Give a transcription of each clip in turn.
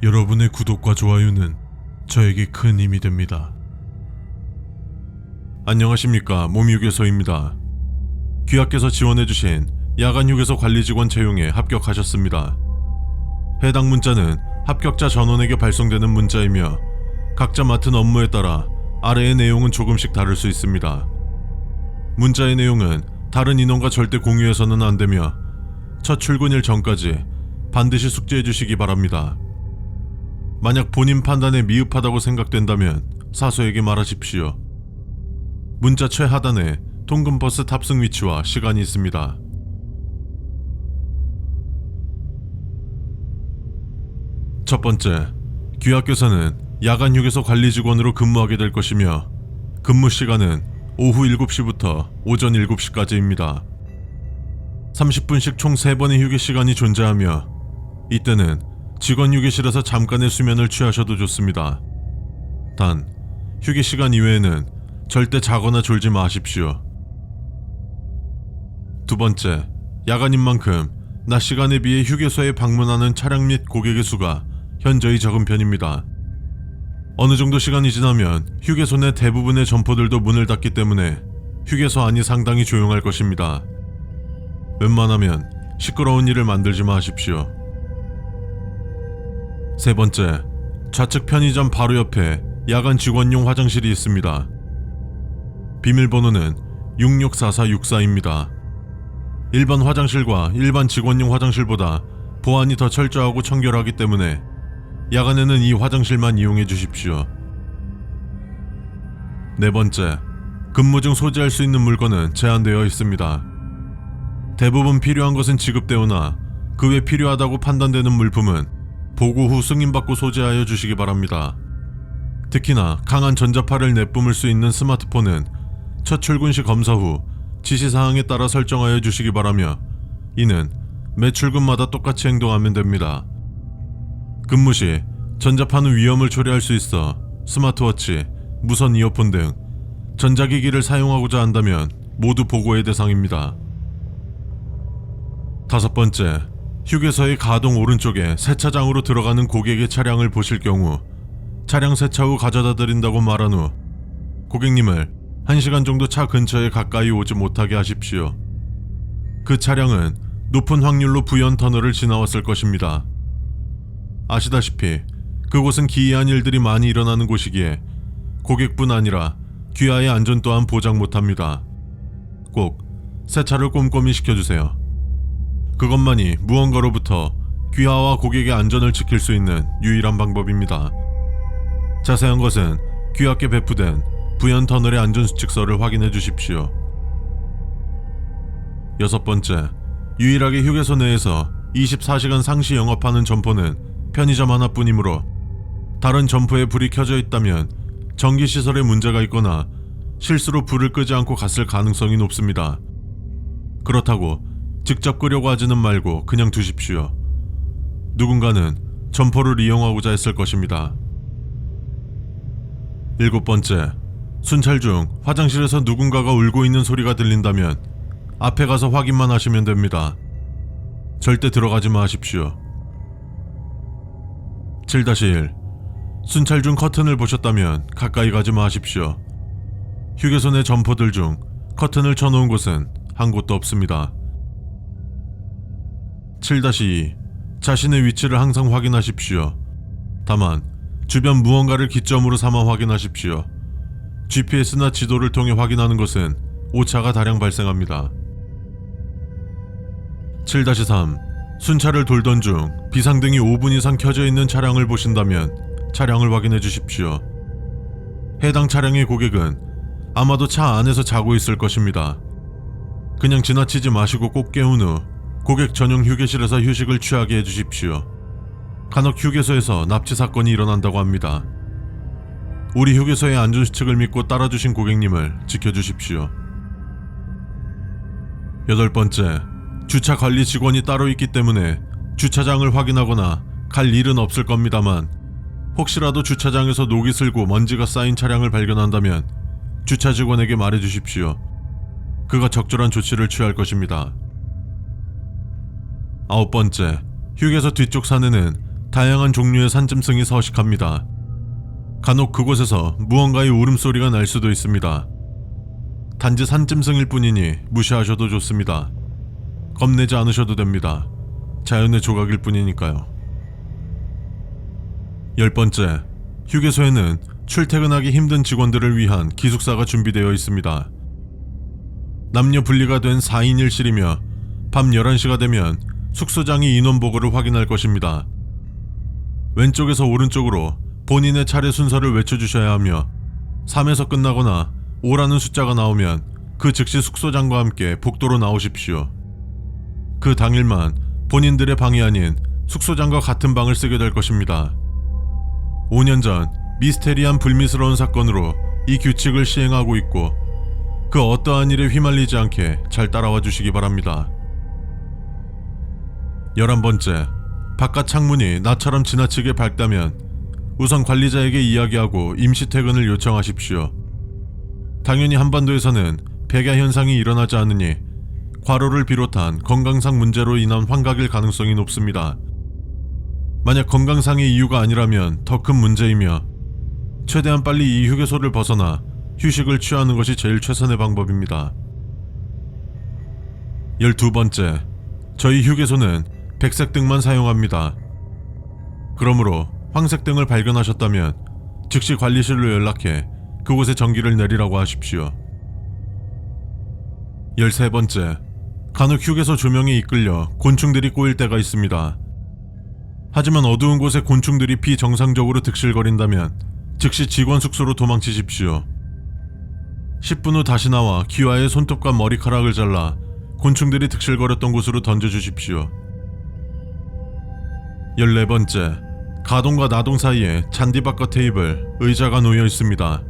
여러분의 구독과 좋아요는 저에게 큰 힘이 됩니다. 안녕하십니까, 몸휴게소입니다. 귀하께서 지원해주신 야간휴게소 관리직원 채용에 합격하셨습니다. 해당 문자는 합격자 전원에게 발송되는 문자이며 각자 맡은 업무에 따라 아래의 내용은 조금씩 다를 수 있습니다. 문자의 내용은 다른 인원과 절대 공유해서는 안되며 첫 출근일 전까지 반드시 숙지해 주시기 바랍니다. 만약 본인 판단에 미흡하다고 생각된다면 사수에게 말하십시오. 문자 최하단에 통근버스 탑승 위치와 시간이 있습니다. 첫 번째, 귀하께서는 야간휴게소 관리직원으로 근무하게 될 것이며 근무 시간은 오후 7시부터 오전 7시까지입니다. 30분씩 총 3번의 휴게 시간이 존재하며 이때는 직원 휴게실에서 잠깐의 수면을 취하셔도 좋습니다. 단, 휴게 시간 이외에는 절대 자거나 졸지 마십시오. 두 번째, 야간인 만큼 낮 시간에 비해 휴게소에 방문하는 차량 및 고객의 수가 현저히 적은 편입니다. 어느 정도 시간이 지나면 휴게소 내 대부분의 점포들도 문을 닫기 때문에 휴게소 안이 상당히 조용할 것입니다. 웬만하면 시끄러운 일을 만들지 마십시오. 세 번째, 좌측 편의점 바로 옆에 야간 직원용 화장실이 있습니다. 비밀번호는 664464입니다. 일반 화장실과 일반 직원용 화장실보다 보안이 더 철저하고 청결하기 때문에 야간에는 이 화장실만 이용해 주십시오. 네 번째, 근무 중 소지할 수 있는 물건은 제한되어 있습니다. 대부분 필요한 것은 지급되오나 그 외 필요하다고 판단되는 물품은 보고 후 승인받고 소지하여 주시기 바랍니다. 특히나 강한 전자파를 내뿜을 수 있는 스마트폰은 첫 출근 시 검사 후 지시사항에 따라 설정하여 주시기 바라며 이는 매 출근마다 똑같이 행동하면 됩니다. 근무 시 전자파는 위험을 초래할 수 있어 스마트워치, 무선 이어폰 등 전자기기를 사용하고자 한다면 모두 보고의 대상입니다. 다섯 번째, 휴게소의 가동 오른쪽에 세차장으로 들어가는 고객의 차량을 보실 경우 차량 세차 후 가져다 드린다고 말한 후 고객님을 1시간 정도 차 근처에 가까이 오지 못하게 하십시오. 그 차량은 높은 확률로 부연 터널을 지나왔을 것입니다. 아시다시피 그곳은 기이한 일들이 많이 일어나는 곳이기에 고객뿐 아니라 귀하의 안전 또한 보장 못합니다. 꼭 세차를 꼼꼼히 시켜주세요. 그것만이 무언가로부터 귀하와 고객의 안전을 지킬 수 있는 유일한 방법입니다. 자세한 것은 귀하께 배부된 부연 터널의 안전수칙서를 확인해 주십시오. 여섯 번째, 유일하게 휴게소 내에서 24시간 상시 영업하는 점포는 편의점 하나뿐이므로 다른 점포에 불이 켜져 있다면 전기시설에 문제가 있거나 실수로 불을 끄지 않고 갔을 가능성이 높습니다. 그렇다고 직접 끄려고 하지는 말고 그냥 두십시오. 누군가는 점포를 이용하고자 했을 것입니다. 일곱 번째, 순찰 중 화장실에서 누군가가 울고 있는 소리가 들린다면 앞에 가서 확인만 하시면 됩니다. 절대 들어가지 마십시오. 7-1. 순찰 중 커튼을 보셨다면 가까이 가지 마십시오. 휴게소 내 점포들 중 커튼을 쳐놓은 곳은 한 곳도 없습니다. 7-2. 자신의 위치를 항상 확인하십시오. 다만 주변 무언가를 기점으로 삼아 확인하십시오. GPS나 지도를 통해 확인하는 것은 오차가 다량 발생합니다. 7-3. 순찰을 돌던 중 비상등이 5분 이상 켜져 있는 차량을 보신다면 차량을 확인해 주십시오. 해당 차량의 고객은 아마도 차 안에서 자고 있을 것입니다. 그냥 지나치지 마시고 꼭 깨운 후 고객 전용 휴게실에서 휴식을 취하게 해주십시오. 간혹 휴게소에서 납치 사건이 일어난다고 합니다. 우리 휴게소의 안전수칙을 믿고 따라주신 고객님을 지켜주십시오. 여덟 번째, 주차 관리 직원이 따로 있기 때문에 주차장을 확인하거나 갈 일은 없을 겁니다만 혹시라도 주차장에서 녹이 슬고 먼지가 쌓인 차량을 발견한다면 주차 직원에게 말해주십시오. 그가 적절한 조치를 취할 것입니다. 아홉 번째, 휴게소 뒤쪽 산에는 다양한 종류의 산짐승이 서식합니다. 간혹 그곳에서 무언가의 울음소리가 날 수도 있습니다. 단지 산짐승일 뿐이니 무시하셔도 좋습니다. 겁내지 않으셔도 됩니다. 자연의 조각일 뿐이니까요. 10번째, 휴게소에는 출퇴근하기 힘든 직원들을 위한 기숙사가 준비되어 있습니다. 남녀 분리가 된 4인 1실이며 밤 11시가 되면 숙소장이 인원 보고를 확인할 것입니다. 왼쪽에서 오른쪽으로 본인의 차례 순서를 외쳐주셔야 하며 3에서 끝나거나 5라는 숫자가 나오면 그 즉시 숙소장과 함께 복도로 나오십시오. 그 당일만 본인들의 방이 아닌 숙소장과 같은 방을 쓰게 될 것입니다. 5년 전 미스테리한 불미스러운 사건으로 이 규칙을 시행하고 있고 그 어떠한 일에 휘말리지 않게 잘 따라와 주시기 바랍니다. 11번째, 바깥 창문이 나처럼 지나치게 밝다면 우선 관리자에게 이야기하고 임시 퇴근을 요청하십시오. 당연히 한반도에서는 백야 현상이 일어나지 않으니 과로를 비롯한 건강상 문제로 인한 환각일 가능성이 높습니다. 만약 건강상의 이유가 아니라면 더 큰 문제이며 최대한 빨리 이 휴게소를 벗어나 휴식을 취하는 것이 제일 최선의 방법입니다. 12번째, 저희 휴게소는 백색 등만 사용합니다. 그러므로 황색 등을 발견하셨다면 즉시 관리실로 연락해 그곳에 전기를 내리라고 하십시오. 13번째, 간혹 휴게소 조명에 이끌려 곤충들이 꼬일 때가 있습니다. 하지만 어두운 곳에 곤충들이 비정상적으로 득실거린다면 즉시 직원 숙소로 도망치십시오. 10분 후 다시 나와 귀와의 손톱과 머리카락을 잘라 곤충들이 득실거렸던 곳으로 던져주십시오. 14번째, 가동과 나동 사이에 잔디밭과 테이블, 의자가 놓여 있습니다.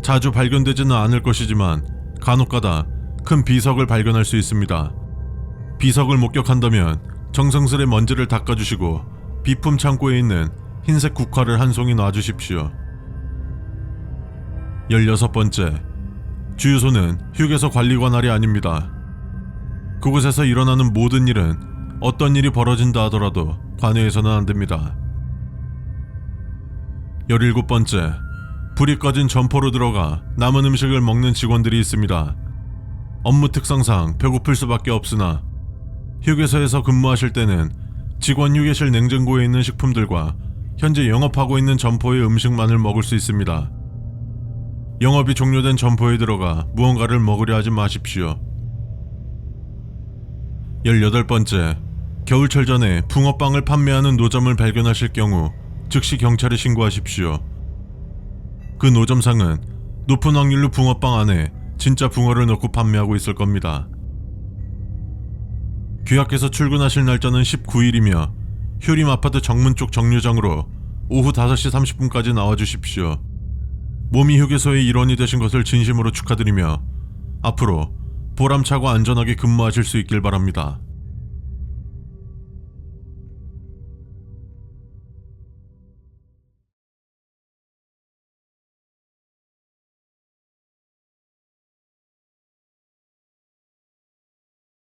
자주 발견되지는 않을 것이지만 간혹가다 큰 비석을 발견할 수 있습니다. 비석을 목격한다면 정성스레 먼지를 닦아주시고 비품 창고에 있는 흰색 국화를 한 송이 놔주십시오. 16번째, 주유소는 휴게소 관리관할이 아닙니다. 그곳에서 일어나는 모든 일은 어떤 일이 벌어진다 하더라도 관여해서는 안됩니다. 17번째, 불이 꺼진 점포로 들어가 남은 음식을 먹는 직원들이 있습니다. 업무 특성상 배고플 수밖에 없으나 휴게소에서 근무하실 때는 직원 휴게실 냉장고에 있는 식품들과 현재 영업하고 있는 점포의 음식만을 먹을 수 있습니다. 영업이 종료된 점포에 들어가 무언가를 먹으려 하지 마십시오. 18번째, 겨울철 전에 붕어빵을 판매하는 노점을 발견하실 경우 즉시 경찰에 신고하십시오. 그 노점상은 높은 확률로 붕어빵 안에 진짜 붕어를 넣고 판매하고 있을 겁니다. 귀하께서 출근하실 날짜는 19일이며 휴림 아파트 정문 쪽 정류장으로 오후 5시 30분까지 나와주십시오. 몸이 휴게소의 일원이 되신 것을 진심으로 축하드리며 앞으로 보람차고 안전하게 근무하실 수 있길 바랍니다.